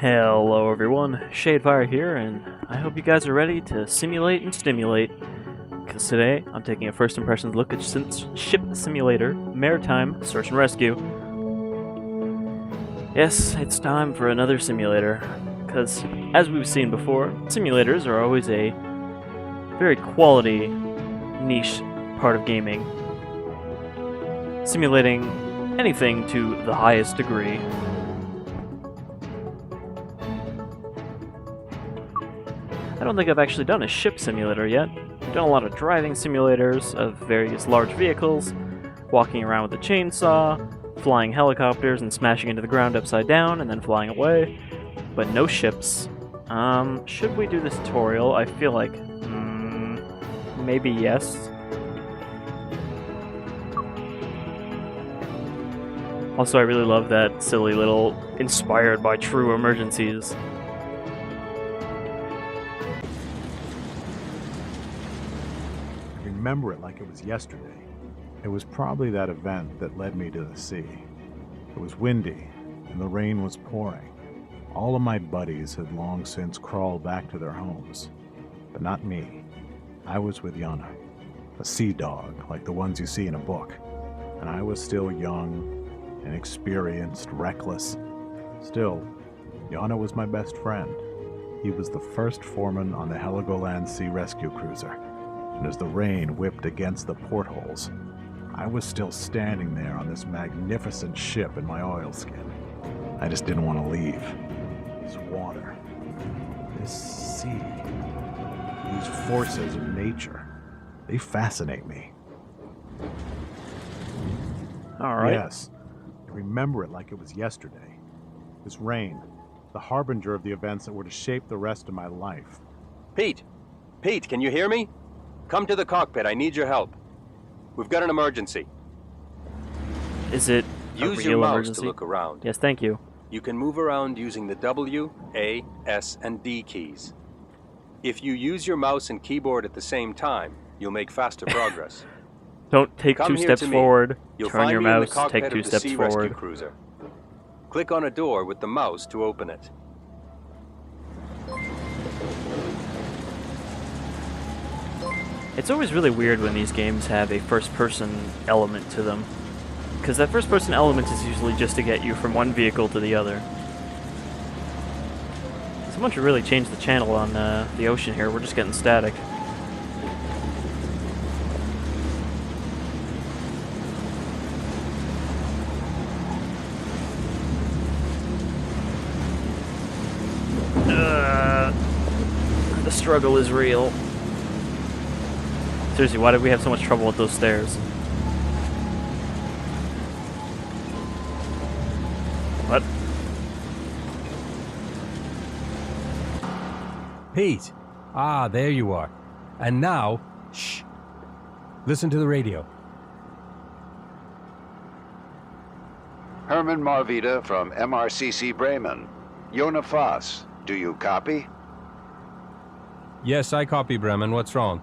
Hello everyone, Shadefire here, and I hope you guys are ready to simulate and stimulate. Because today, I'm taking a first impressions look at Ship Simulator, Maritime, Search and Rescue. Yes, it's time for another simulator, because as we've seen before, simulators are always a very quality, niche part of gaming. Simulating anything to the highest degree. I don't think I've actually done a ship simulator yet. I've done a lot of driving simulators of various large vehicles, walking around with a chainsaw, flying helicopters and smashing into the ground upside down and then flying away, but no ships. Should we do this tutorial? I feel like, maybe yes. Also, I really love that silly little inspired by true emergencies. Remember it like it was yesterday. It was probably that event that led me to the sea. It was windy, and the rain was pouring. All of my buddies had long since crawled back to their homes, but not me. I was with Yana, a sea dog like the ones you see in a book, and I was still young, inexperienced, reckless. Still, Yana was my best friend. He was the first foreman on the Heligoland sea rescue cruiser. And as the rain whipped against the portholes, I was still standing there on this magnificent ship in my oilskin. I just didn't want to leave. This water, this sea, these forces of nature, they fascinate me. All right. Yes, I remember it like it was yesterday. This rain, the harbinger of the events that were to shape the rest of my life. Pete, can you hear me? Come to the cockpit, I need your help. We've got an emergency. Is it Use a your real mouse emergency? to look around. Yes, thank you. You can move around using the W, A, S, and D keys. If you use your mouse and keyboard at the same time, you'll make faster progress. Don't take Come two here steps to me. forward, You'll turn find your me in the mouse, cockpit take two of the steps Sea Rescue forward. Cruiser. Click on a door with the mouse to open it. It's always really weird when these games have a first-person element to them. Because that first-person element is usually just to get you from one vehicle to the other. Someone should really change the channel on the ocean here, we're just getting static. The struggle is real. Seriously, why did we have so much trouble with those stairs? What? Pete! Ah, there you are. And now, shh. Listen to the radio. Hermann Marwede from MRCC Bremen. Jona Foss, do you copy? Yes, I copy, Bremen. What's wrong?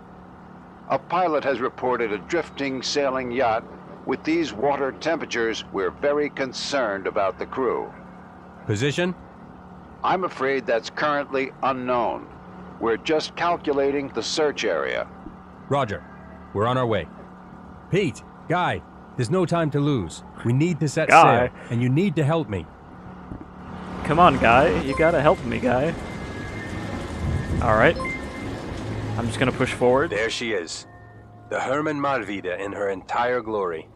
A pilot has reported a drifting sailing yacht. With these water temperatures, we're very concerned about the crew. Position? I'm afraid that's currently unknown. We're just calculating the search area. Roger. We're on our way. Pete, Guy, there's no time to lose. We need to set Guy. sail, and you need to help me. Come on, Guy. You gotta help me, Guy. Alright. I'm just gonna push forward. There she is. The Hermann Marwede in her entire glory.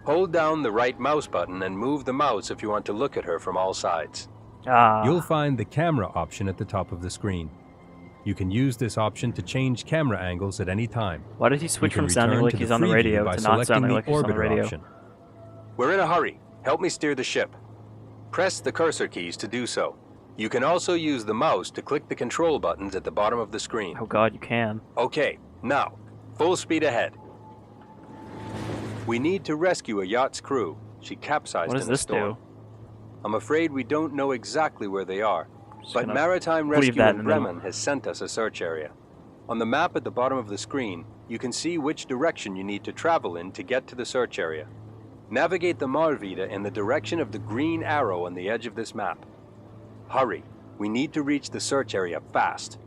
Hold down the right mouse button and move the mouse if you want to look at her from all sides. Ah. You'll find the camera option at the top of the screen. You can use this option to change camera angles at any time. Why did he switch You can from sounding return like to he's the on the free radio view by to not selecting sounding the like he's on the orbiter radio? option. We're in a hurry. Help me steer the ship. Press the cursor keys to do so. You can also use the mouse to click the control buttons at the bottom of the screen. Oh god, you can. Okay, now, full speed ahead. We need to rescue a yacht's crew. She capsized What does in a this storm. do? I'm afraid we don't know exactly where they are, Just but gonna Maritime leave Rescue that in in the middle. Bremen has sent us a search area. On the map at the bottom of the screen, you can see which direction you need to travel in to get to the search area. Navigate the Marwede in the direction of the green arrow on the edge of this map. Hurry, We need to reach the search area fast.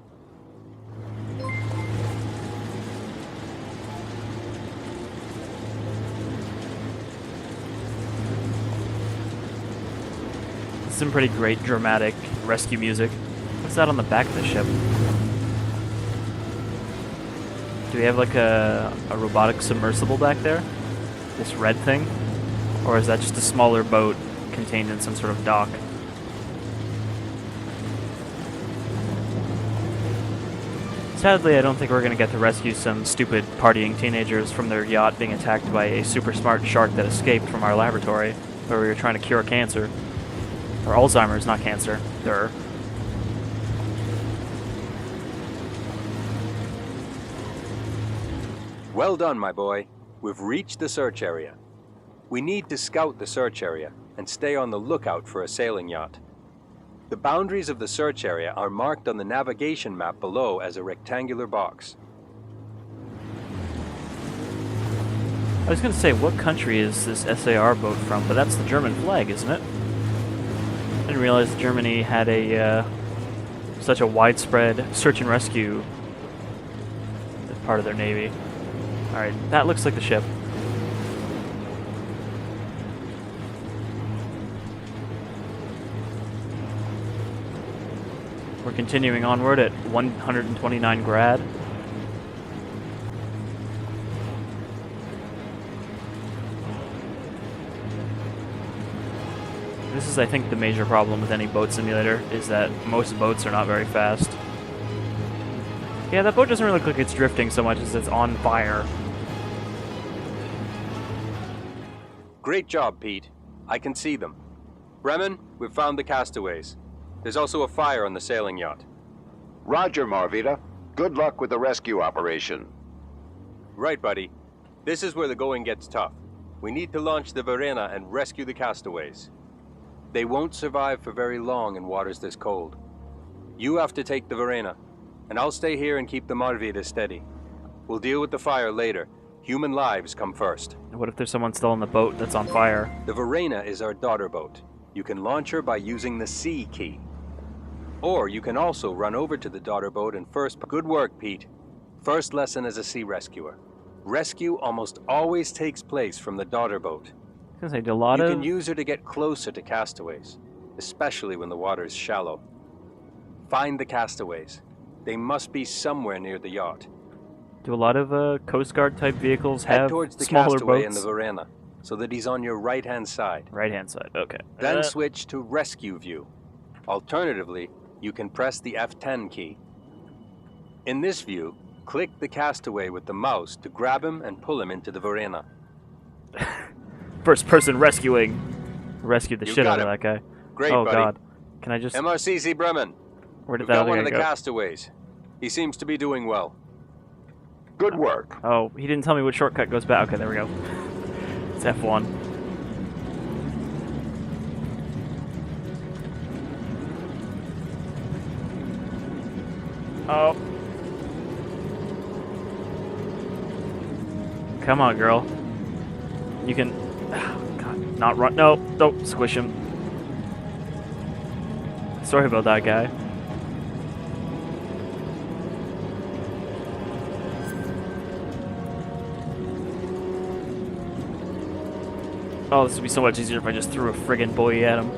Some pretty great dramatic rescue music. What's that on the back of the ship? Do we have like a robotic submersible back there? This red thing? Or is that just a smaller boat contained in some sort of dock? Sadly, I don't think we're going to get to rescue some stupid partying teenagers from their yacht being attacked by a super smart shark that escaped from our laboratory where we were trying to cure cancer. Or Alzheimer's, not cancer. Durr. Well done, my boy. We've reached the search area. We need to scout the search area and stay on the lookout for a sailing yacht. The boundaries of the search area are marked on the navigation map below as a rectangular box. I was going to say, what country is this SAR boat from? But that's the German flag, isn't it? I didn't realize Germany had a such a widespread search and rescue as part of their navy. Alright, that looks like the ship. We're continuing onward at 129 grad. This is, I think, the major problem with any boat simulator, is that most boats are not very fast. Yeah, that boat doesn't really look like it's drifting so much as it's on fire. Great job, Pete. I can see them. Bremen, we've found the castaways. There's also a fire on the sailing yacht. Roger, Marwede. Good luck with the rescue operation. Right, buddy. This is where the going gets tough. We need to launch the Verena and rescue the castaways. They won't survive for very long in waters this cold. You have to take the Verena, and I'll stay here and keep the Marwede steady. We'll deal with the fire later. Human lives come first. What if there's someone still on the boat that's on fire? The Verena is our daughter boat. You can launch her by using the C key. Or you can also run over to the daughter boat and first... Good work, Pete. First lesson as a sea rescuer. Rescue almost always takes place from the daughter boat. I was gonna say, a lot You of... can use her to get closer to castaways, especially when the water is shallow. Find the castaways. They must be somewhere near the yacht. Do a lot of Coast Guard type vehicles Head have towards the smaller castaway boats? in the Verena, so that he's on your right-hand side. Right-hand side, okay. Then switch to rescue view. Alternatively, you can press the F10 key. In this view, click the castaway with the mouse to grab him and pull him into the Verena. First person rescuing. Rescued the You shit got out of him. that guy. Great, Oh buddy. god. Can I just... MRCC Bremen. Where did We've that got other one guy of the go? castaways. He seems to be doing well. Good work. Oh, he didn't tell me what shortcut goes back. Okay, there we go. It's F1. Oh. Come on, girl. You can... Oh, God. Not run... No, don't squish him. Sorry about that, guy. Oh, this would be so much easier if I just threw a friggin' buoy at him.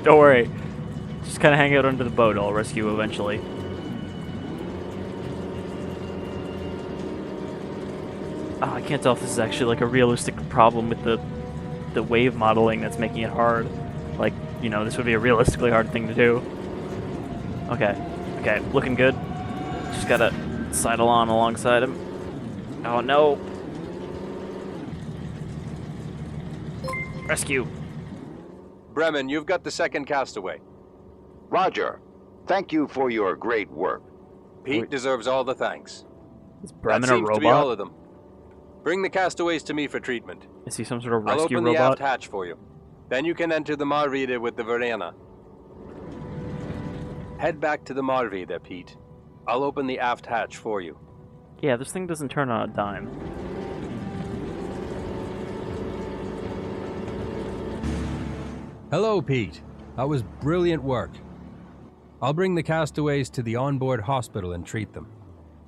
Don't worry. Just kind of hang out under the boat. I'll rescue you eventually. Oh, I can't tell if this is actually like a realistic problem with the wave modeling that's making it hard. Like, you know, this would be a realistically hard thing to do. Okay. Okay, looking good. Just gotta sidle on alongside him. Oh no. Rescue. Bremen, you've got the second castaway. Roger. Thank you for your great work. Pete deserves all the thanks. Is That Bremen a seems to be all robot? of them. Bring the castaways to me for treatment. Is he some sort of I'll rescue open the robot? aft hatch for you. Then you can enter the Marwede with the Verena. Head back to the Marwede, Pete. I'll open the aft hatch for you. Yeah, this thing doesn't turn on a dime. Hello, Pete. That was brilliant work. I'll bring the castaways to the onboard hospital and treat them.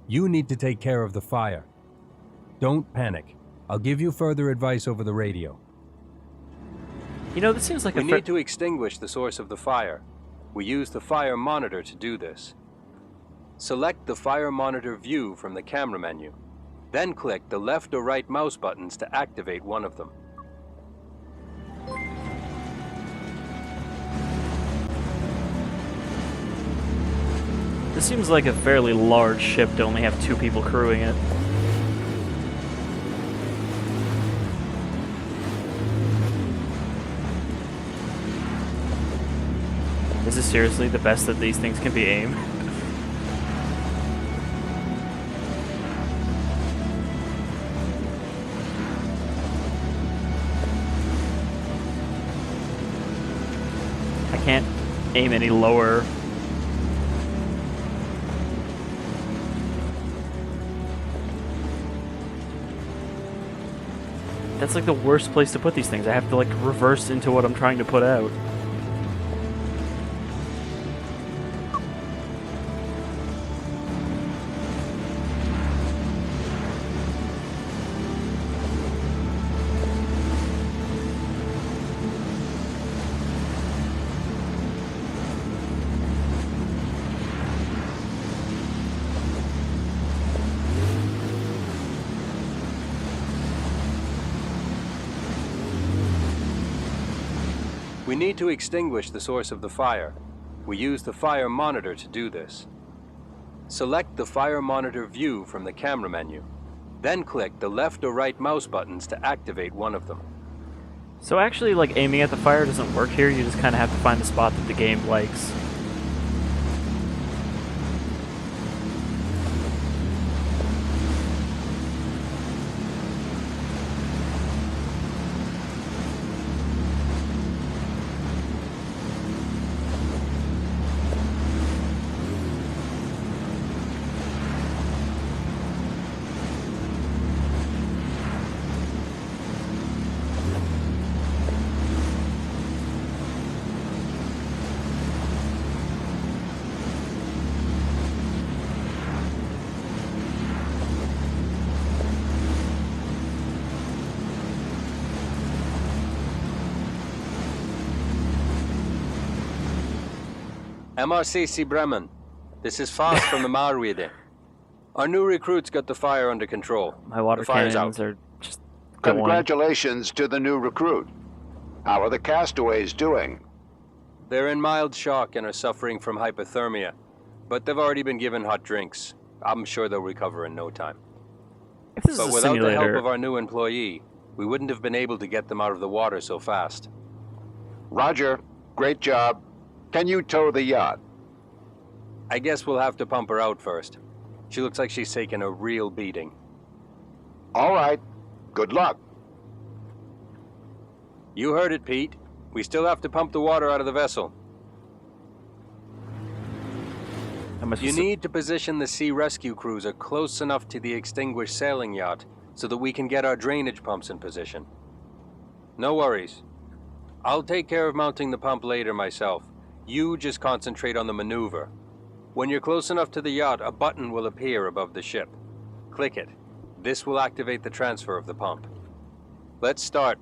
You need to take care of the fire. Don't panic. I'll give you further advice over the radio. You know, this seems like We need to extinguish the source of the fire. We use the fire monitor to do this. Select the fire monitor view from the camera menu. Then click the left or right mouse buttons to activate one of them. This seems like a fairly large ship to only have 2 people crewing it. Is this seriously the best that these things can be aimed? I can't aim any lower. That's like the worst place to put these things. I have to like reverse into what I'm trying to put out. We need to extinguish the source of the fire. We use the fire monitor to do this. Select the fire monitor view from the camera menu. Then click the left or right mouse buttons to activate one of them. So actually, like, aiming at the fire doesn't work here. You just kind of have to find the spot that the game likes. MRCC Bremen, this is Fast from the Marwede. Our new recruits got the fire under control. My water The fire's cannons out. are just going. Congratulations to the new recruit. How are the castaways doing? They're in mild shock and are suffering from hypothermia, but they've already been given hot drinks. I'm sure they'll recover in no time. If this But is a without the help simulator, of our new employee, we wouldn't have been able to get them out of the water so fast. Roger. Great job. Can you tow the yacht? I guess we'll have to pump her out first. She looks like she's taken a real beating. All right. Good luck. You heard it, Pete. We still have to pump the water out of the vessel. You need to position the sea rescue cruiser close enough to the extinguished sailing yacht so that we can get our drainage pumps in position. No worries. I'll take care of mounting the pump later myself. You just concentrate on the maneuver. When you're close enough to the yacht, a button will appear above the ship. Click it. This will activate the transfer of the pump. Let's start.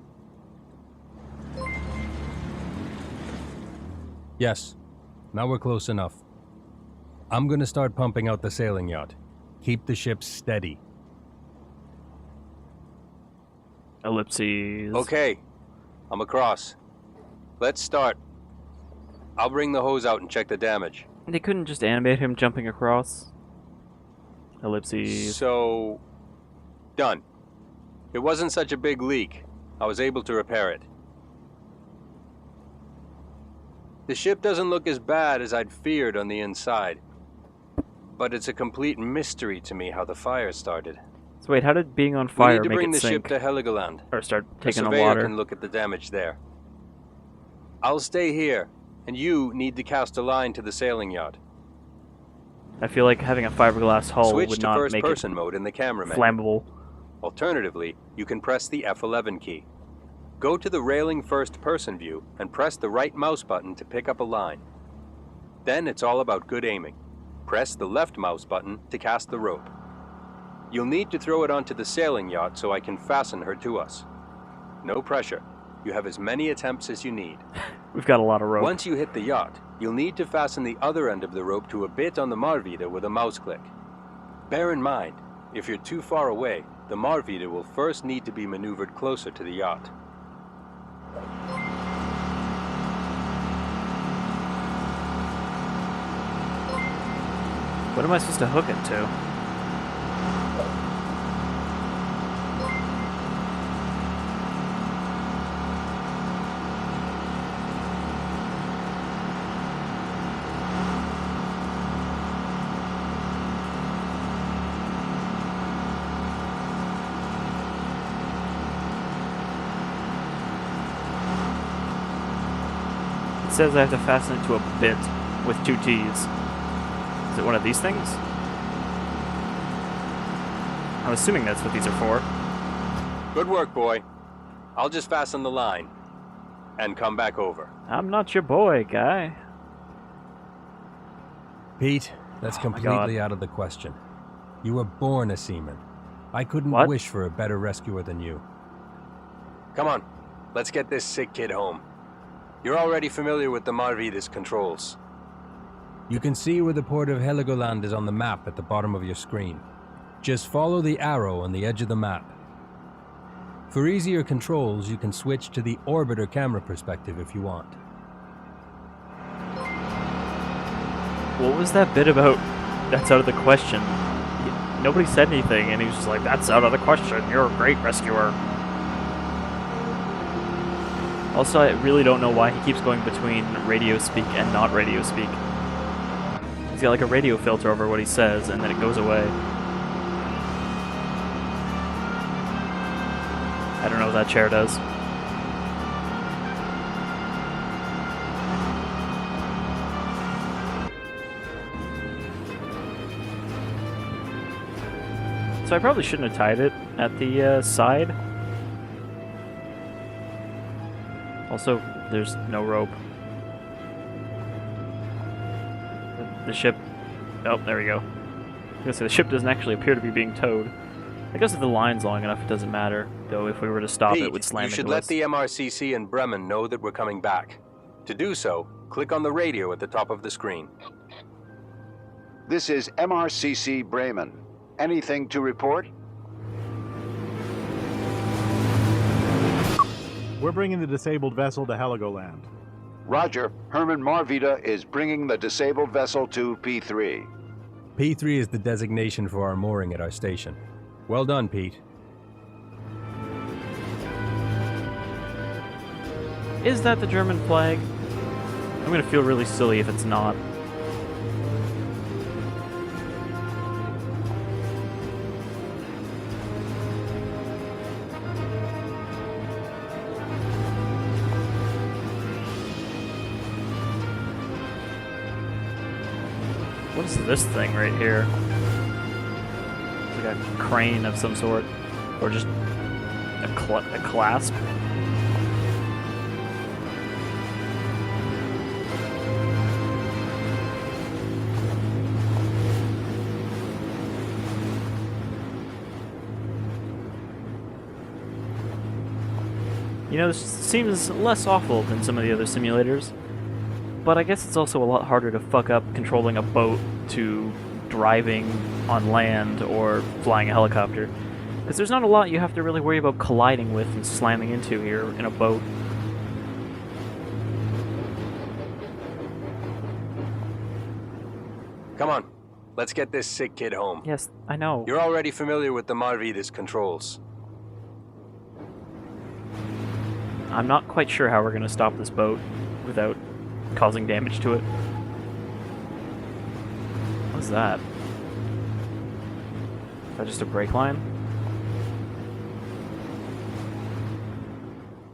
Yes. Now we're close enough. I'm gonna start pumping out the sailing yacht. Keep the ship steady. ellipses. Okay. I'm across. Let's start. I'll bring the hose out and check the damage. They couldn't just animate him jumping across. Ellipses. So, done. It wasn't such a big leak. I was able to repair it. The ship doesn't look as bad as I'd feared on the inside. But it's a complete mystery to me how the fire started. So wait, how did being on We fire need to make bring it the sink? ship to Heligoland. Or start A taking on surveyor water? can look at the damage there. I'll stay here, and you need to cast a line to the sailing yacht. I feel like having a fiberglass hull Switch would to not first make person it mode in the camera menu. flammable. Alternatively, you can press the F11 key. Go to the railing first person view and press the right mouse button to pick up a line. Then it's all about good aiming. Press the left mouse button to cast the rope. You'll need to throw it onto the sailing yacht so I can fasten her to us. No pressure. You have as many attempts as you need. We've got a lot of rope. Once you hit the yacht, you'll need to fasten the other end of the rope to a bit on the Marwede with a mouse click. Bear in mind, if you're too far away, the Marwede will first need to be maneuvered closer to the yacht. What am I supposed to hook it to? It says I have to fasten it to a bit with 2 T's. Is it one of these things? I'm assuming that's what these are for. Good work, boy. I'll just fasten the line and come back over. I'm not your boy, guy. Pete, that's Oh my God. completely out of the question. You were born a seaman. I couldn't What? wish for a better rescuer than you. Come on, let's get this sick kid home. You're already familiar with the Marwede's controls. You can see where the port of Heligoland is on the map at the bottom of your screen. Just follow the arrow on the edge of the map. For easier controls, you can switch to the orbiter camera perspective if you want. What was that bit about? That's out of the question. Nobody said anything, and he was just like, that's out of the question. You're a great rescuer. Also, I really don't know why he keeps going between radio speak and not radio speak. He's got like a radio filter over what he says, and then it goes away. I don't know what that chair does. So I probably shouldn't have tied it at the side. Also, there's no rope. The ship... Oh, there we go. I was gonna say, the ship doesn't actually appear to be being towed. I guess if the line's long enough, it doesn't matter. Though if we were to stop Pete, it would slam you into should let us. the MRCC in Bremen know that we're coming back. To do so, click on the radio at the top of the screen. This is MRCC Bremen. Anything to report? We're bringing the disabled vessel to Heligoland. Roger. Hermann Marwede is bringing the disabled vessel to P3. P3 is the designation for our mooring at our station. Well done, Pete. Is that the German flag? I'm gonna feel really silly if it's not. What is this thing right here? It's like a crane of some sort, or just a clasp. You know, this seems less awful than some of the other simulators, but I guess it's also a lot harder to fuck up controlling a boat to driving on land or flying a helicopter, because there's not a lot you have to really worry about colliding with and slamming into here in a boat. Come on, let's get this sick kid home. Yes, I know. You're already familiar with the Marwede's controls. I'm not quite sure how we're going to stop this boat without causing damage to it. What's that? Is that just a brake line?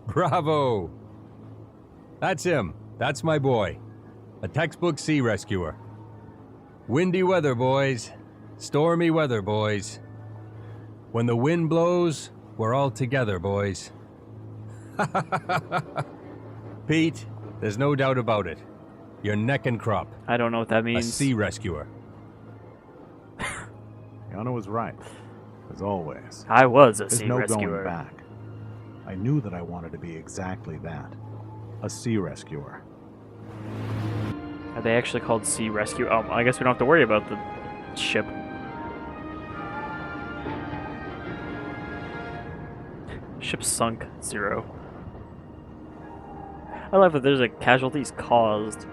Bravo! That's him. That's my boy. A textbook sea rescuer. Windy weather, boys. Stormy weather, boys. When the wind blows, we're all together, boys. Pete, there's no doubt about it. You're neck and crop. I don't know what that A means. sea rescuer. Yana was right, as always. I was a There's sea no rescuer. going back. I knew that I wanted to be exactly that. A sea rescuer. Are they actually called sea rescue? Oh, I guess we don't have to worry about the ship. Ship sunk 0. I love that there's casualties caused.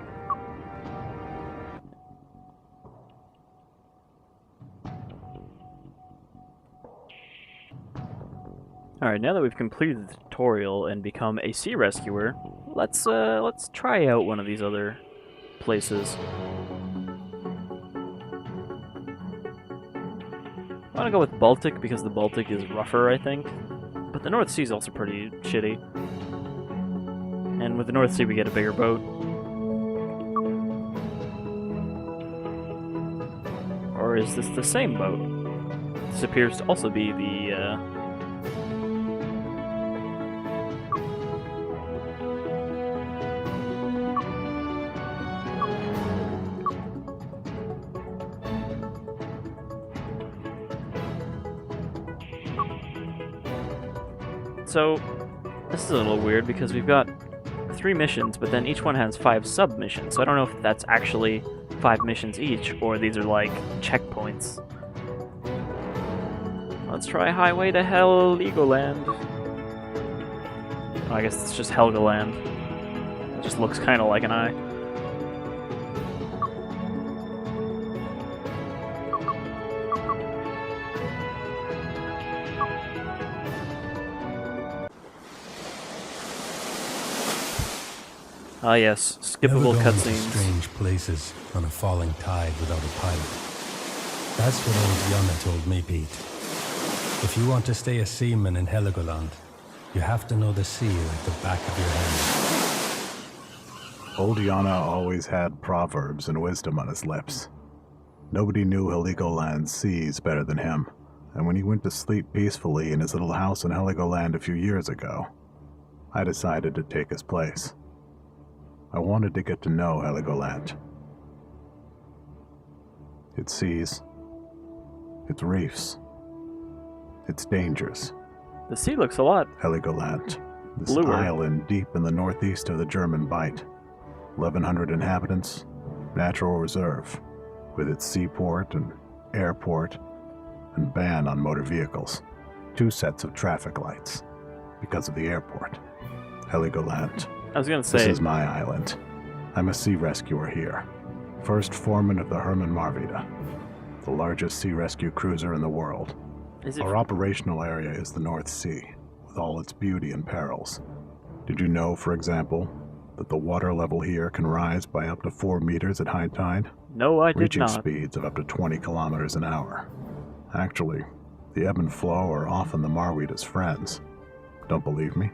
Alright, now that we've completed the tutorial and become a sea rescuer, let's try out one of these other places. I want to go with Baltic because the Baltic is rougher, I think. But the North Sea is also pretty shitty. And with the North Sea we get a bigger boat. Or is this the same boat? This appears to also be the, So, this is a little weird because we've got 3 missions, but then each one has 5 sub-missions, so I don't know if that's actually 5 missions each, or these are like checkpoints. Let's try Highway to Heligoland. Oh, I guess it's just Heligoland. It just looks kind of like an eye. Ah yes, skippable Never go into cutscenes. strange places on a falling tide without a pilot. That's what old Yana told me, Pete. If you want to stay a seaman in Heligoland, you have to know the sea like the back of your hand. Old Yana always had proverbs and wisdom on his lips. Nobody knew Heligoland's seas better than him, and when he went to sleep peacefully in his little house in Heligoland a few years ago, I decided to take his place. I wanted to get to know Heligoland. Its seas, its reefs, its dangers. The sea looks a lot. Heligoland, this Bluer. island deep in the northeast of the German Bight. 1,100 inhabitants, natural reserve, with its seaport and airport and ban on motor vehicles. 2 sets of traffic lights because of the airport. Heligoland. I was gonna This say, is my island. I'm a sea rescuer here. First foreman of the Hermann Marwede, the largest sea rescue cruiser in the world. is it Our operational area is the North Sea, with all its beauty and perils. Did you know, for example, that the water level here can rise by up to 4 meters at high tide, No, I did reaching not. speeds of up to 20 kilometers an hour? Actually, the ebb and flow are often the Marwede's friends. Don't believe me?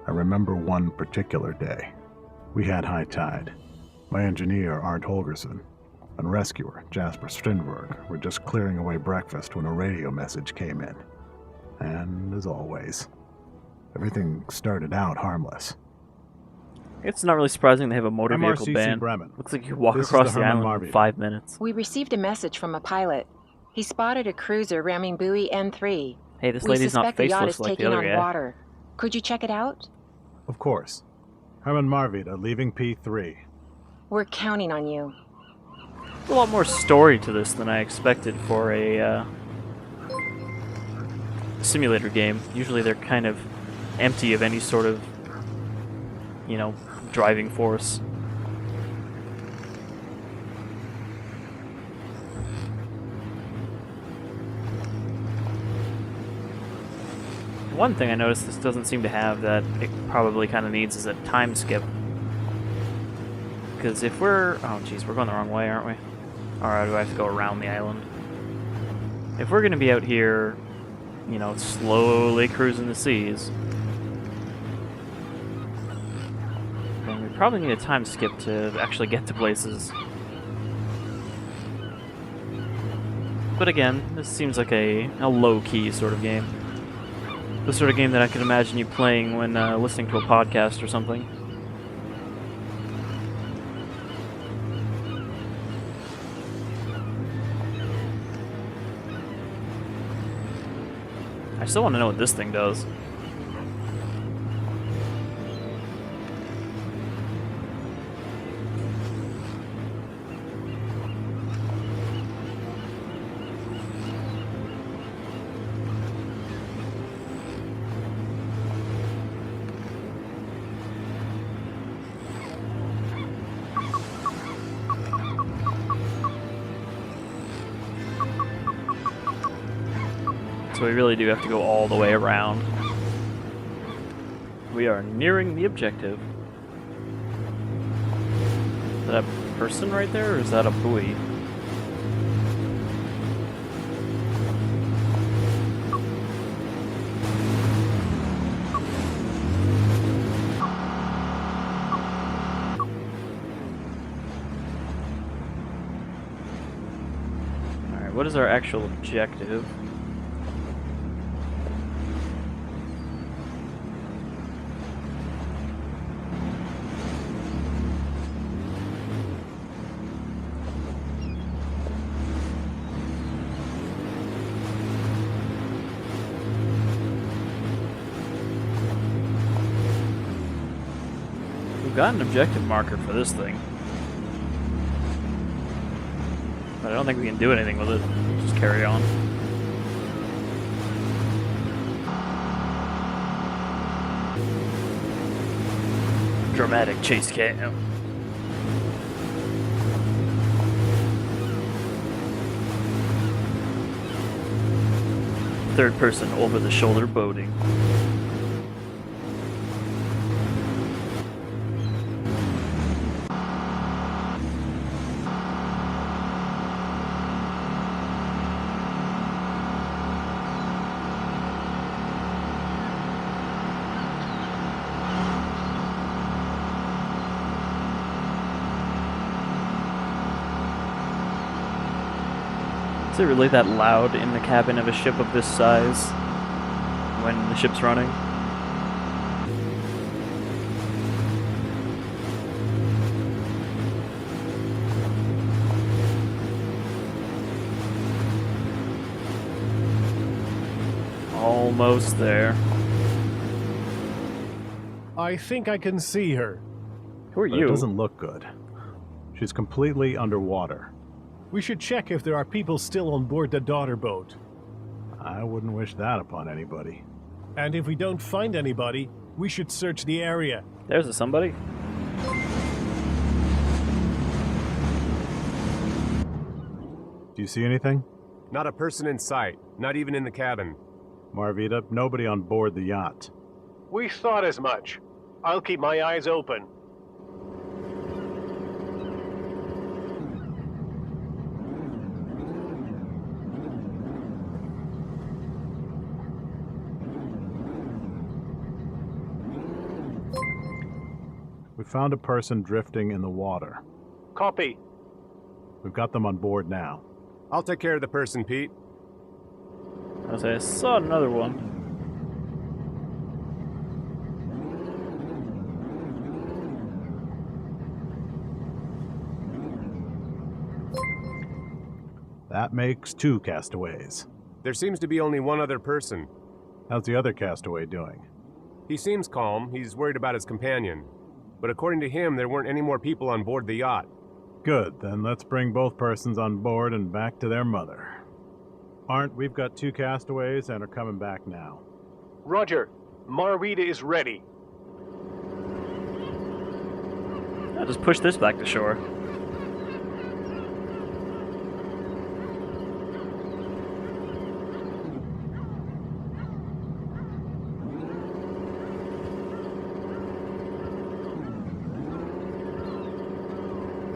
I remember one particular day. We had high tide. My engineer, Arndt Holgersen, and rescuer, Jasper Strindberg, were just clearing away breakfast when a radio message came in. And, as always, everything started out harmless. It's not really surprising they have a motor vehicle MRCC ban. Bremen. Looks like you walk This is across the the Hermann island in Marwede. 5 minutes. We received a message from a pilot. He spotted a cruiser ramming buoy N3. Hey, this We lady's not suspect the yacht faceless is like the taking other on guy. water. Could you check it out? Of course. Hermann Marwede, leaving P3. We're counting on you. There's a lot more story to this than I expected for a simulator game. Usually they're kind of empty of any sort of, you know, driving force. One thing I noticed this doesn't seem to have that it probably kind of needs is a time skip. Because if we're... oh jeez, we're going the wrong way, aren't we? Or do I have to go around the island? If we're going to be out here, you know, slowly cruising the seas, then we probably need a time skip to actually get to places. But again, this seems like a low-key sort of game. The sort of game that I could imagine you playing when listening to a podcast or something. I still want to know what this thing does. So we really do have to go all the way around. We are nearing the objective. Is that a person right there, or is that a buoy? Alright, what is our actual objective? We've got an objective marker for this thing. But I don't think we can do anything with it. We'll just carry on. Dramatic chase cam. Third person over the shoulder boating. Is it really that loud in the cabin of a ship of this size when the ship's running? Almost there. I think I can see her. Who are But you? it doesn't look good. She's completely underwater. We should check if there are people still on board the daughter boat. I wouldn't wish that upon anybody. And if we don't find anybody, we should search the area. There's a somebody. Do you see anything? Not a person in sight, not even in the cabin. Marwede, nobody on board the yacht. We thought as much. I'll keep my eyes open. We found a person drifting in the water. Copy. We've got them on board now. I'll take care of the person, Pete. I saw another one. That makes 2 castaways. There seems to be only one other person. How's the other castaway doing? He seems calm, he's worried about his companion. But according to him, there weren't any more people on board the yacht. Good, then let's bring both persons on board and back to their mother. Arndt, we've got 2 castaways and are coming back now. Roger. Marwede is ready. I'll just push this back to shore.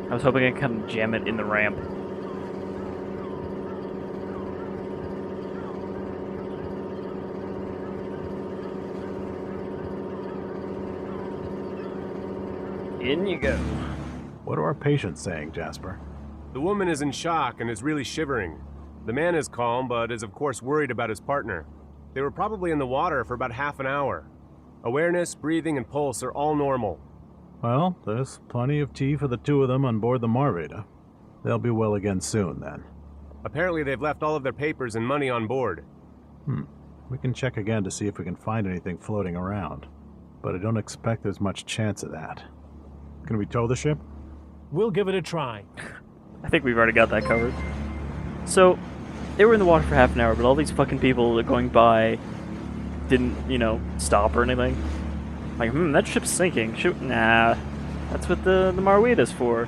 I was hoping I could kind of jam it in the ramp. In you go. What are our patients saying, Jasper? The woman is in shock and is really shivering. The man is calm, but is of course worried about his partner. They were probably in the water for about half an hour. Awareness, breathing, and pulse are all normal. Well, there's plenty of tea for the two of them on board the Marwede. They'll be well again soon, then. Apparently they've left all of their papers and money on board. We can check again to see if we can find anything floating around. But I don't expect there's much chance of that. Can we tow the ship? We'll give it a try. I think we've already got that covered. So, they were in the water for half an hour, but all these fucking people that going by didn't, stop or anything. Like, that ship's sinking. Shoot, nah. That's what the Marwede's for.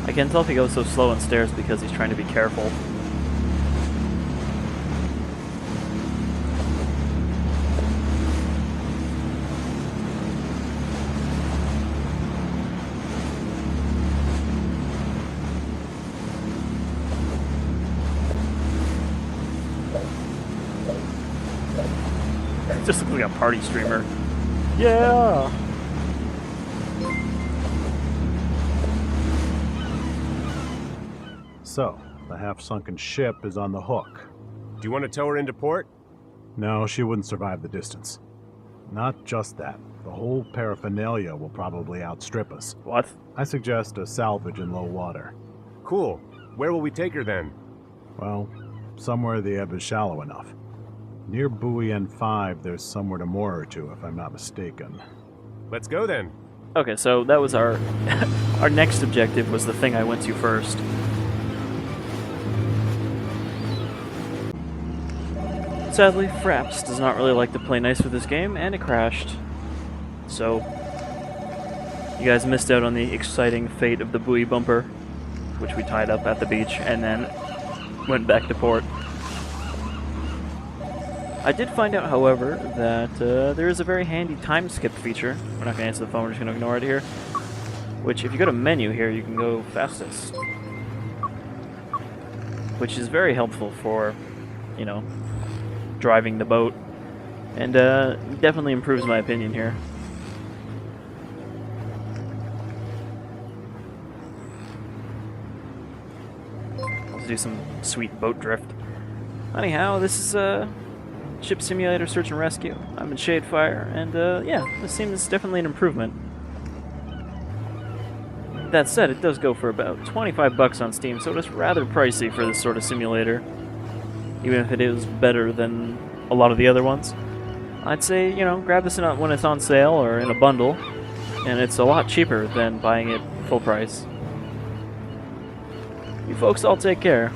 I can tell if he goes so slow on stairs because he's trying to be careful. He just looks like a party streamer. Yeah! So, the half-sunken ship is on the hook. Do you want to tow her into port? No, she wouldn't survive the distance. Not just that. The whole paraphernalia will probably outstrip us. What? I suggest a salvage in low water. Cool. Where will we take her then? Well, somewhere the ebb is shallow enough. Near buoy N5, there's somewhere to moor her to, if I'm not mistaken. Let's go then. Okay, so that was our our next objective was the thing I went to first. Sadly, Fraps does not really like to play nice with this game, and it crashed. So, you guys missed out on the exciting fate of the buoy bumper, which we tied up at the beach, and then went back to port. I did find out, however, that there is a very handy time skip feature. We're not going to answer the phone, we're just going to ignore it here. Which, if you go to menu here, you can go fastest. Which is very helpful for, driving the boat. And definitely improves my opinion here. Let's do some sweet boat drift. Anyhow, this is Ship Simulator Search and Rescue. I'm in Shadefire, and yeah, this seems definitely an improvement. That said, it does go for about 25 bucks on Steam, so it is rather pricey for this sort of simulator. Even if it is better than a lot of the other ones. I'd say, grab this when it's on sale or in a bundle, and it's a lot cheaper than buying it full price. You folks all take care.